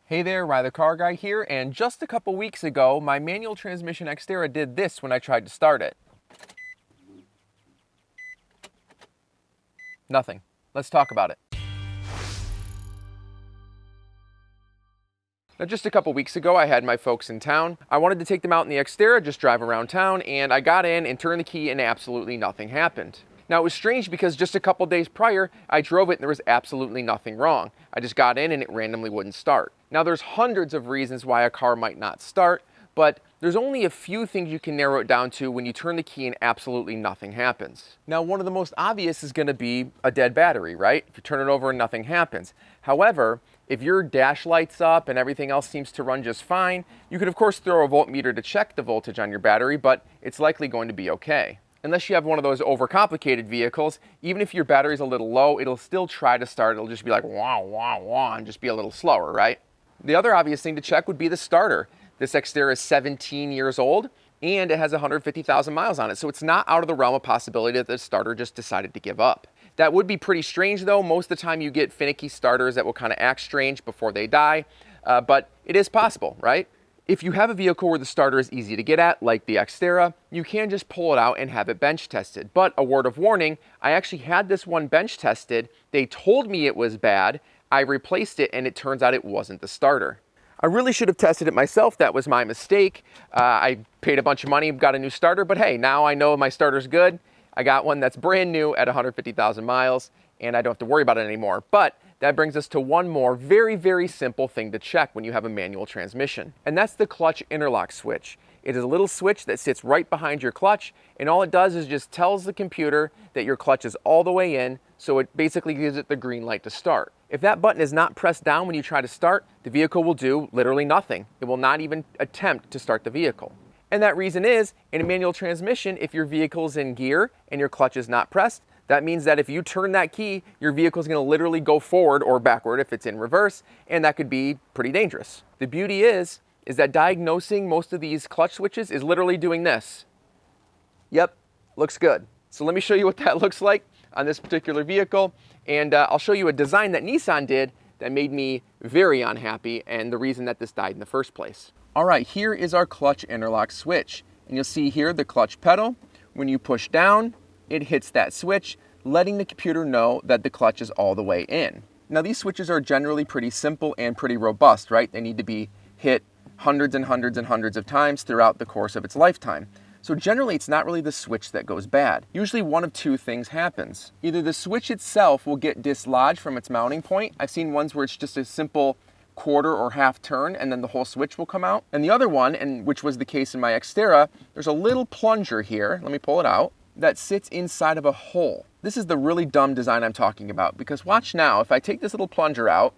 Hey there, Rye the Car Guy here, and just a couple weeks ago, my manual transmission Xterra did this when I tried to start it. Nothing. Let's talk about it. Now, just a couple weeks ago, I had my folks in town. I wanted to take them out in the Xterra, just drive around town, and I got in and turned the key and absolutely nothing happened. Now, it was strange because just a couple days prior, I drove it and there was absolutely nothing wrong. I just got in and it randomly wouldn't start. Now, there's hundreds of reasons why a car might not start, but there's only a few things you can narrow it down to when you turn the key and absolutely nothing happens. Now, one of the most obvious is going to be a dead battery, right? If you turn it over and nothing happens. However, if your dash lights up and everything else seems to run just fine, you could of course throw a voltmeter to check the voltage on your battery, but it's likely going to be okay. Unless you have one of those overcomplicated vehicles, even if your battery's a little low, it'll still try to start. It'll just be like wah, wah, wah, and just be a little slower, right? The other obvious thing to check would be the starter. This Xterra is 17 years old and it has 150,000 miles on it, so it's not out of the realm of possibility that the starter just decided to give up. That would be pretty strange though. Most of the time you get finicky starters that will kind of act strange before they die, but it is possible, right? If you have a vehicle where the starter is easy to get at, like the Xterra, you can just pull it out and have it bench tested. But a word of warning, I actually had this one bench tested. They told me it was bad. I replaced it and it turns out it wasn't the starter. I really should have tested it myself. That was my mistake. I paid a bunch of money, got a new starter, but hey, now I know my starter's good. I got one that's brand new at 150,000 miles and I don't have to worry about it anymore. But that brings us to one more very, very simple thing to check when you have a manual transmission, and that's the clutch interlock switch. It is a little switch that sits right behind your clutch, and all it does is just tells the computer that your clutch is all the way in, so it basically gives it the green light to start. If that button is not pressed down when you try to start, the vehicle will do literally nothing. It will not even attempt to start the vehicle. And that reason is, in a manual transmission, if your vehicle is in gear and your clutch is not pressed, that means that if you turn that key, your vehicle is going to literally go forward or backward if it's in reverse, and that could be pretty dangerous. The beauty is that diagnosing most of these clutch switches is literally doing this. Yep, looks good. So let me show you what that looks like on this particular vehicle, and I'll show you a design that Nissan did that made me very unhappy and the reason that this died in the first place. All right, here is our clutch interlock switch, and you'll see here the clutch pedal. When you push down, it hits that switch, letting the computer know that the clutch is all the way in. Now, these switches are generally pretty simple and pretty robust, right? They need to be hit hundreds and hundreds and hundreds of times throughout the course of its lifetime. So generally, it's not really the switch that goes bad. Usually one of two things happens. Either the switch itself will get dislodged from its mounting point. I've seen ones where it's just a simple quarter or half turn and then the whole switch will come out. And the other one, and which was the case in my Xterra, there's a little plunger here. Let me pull it out. That sits inside of a hole. This is the really dumb design I'm talking about, because watch now, if I take this little plunger out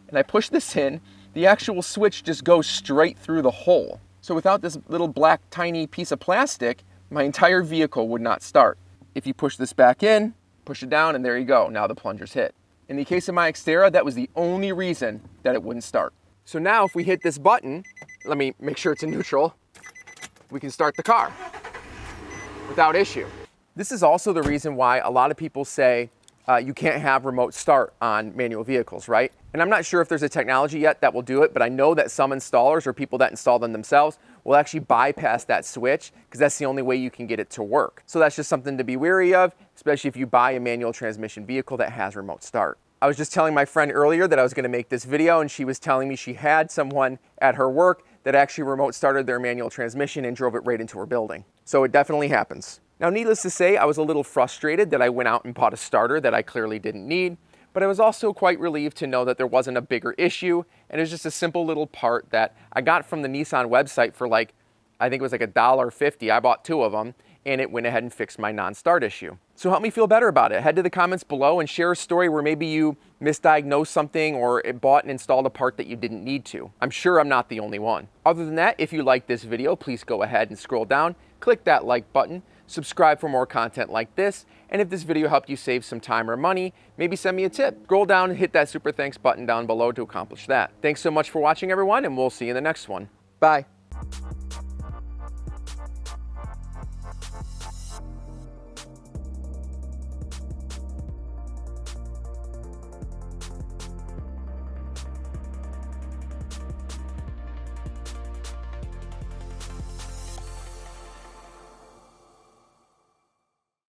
and I push this in, the actual switch just goes straight through the hole. So without this little black tiny piece of plastic, my entire vehicle would not start. If you push this back in, push it down, and there you go, now the plunger's hit. In the case of my Xterra, that was the only reason that it wouldn't start. So now if we hit this button, let me make sure it's in neutral, we can start the car without issue. This is also the reason why a lot of people say you can't have remote start on manual vehicles, right? And I'm not sure if there's a technology yet that will do it, but I know that some installers or people that install them themselves will actually bypass that switch because that's the only way you can get it to work. So that's just something to be wary of, especially if you buy a manual transmission vehicle that has remote start. I was just telling my friend earlier that I was going to make this video, and she was telling me she had someone at her work that actually remote started their manual transmission and drove it right into her building. So it definitely happens. Now, needless to say, I was a little frustrated that I went out and bought a starter that I clearly didn't need, but I was also quite relieved to know that there wasn't a bigger issue, and it was just a simple little part that I got from the Nissan website for like, I think it was like $1.50. I bought two of them, and it went ahead and fixed my non-start issue. So help me feel better about it. Head to the comments below and share a story where maybe you misdiagnosed something or bought and installed a part that you didn't need to. I'm sure I'm not the only one. Other than that, if you like this video, please go ahead and scroll down, click that like button, subscribe for more content like this, and if this video helped you save some time or money, maybe send me a tip. Scroll down and hit that super thanks button down below to accomplish that. Thanks so much for watching, everyone, and we'll see you in the next one. Bye.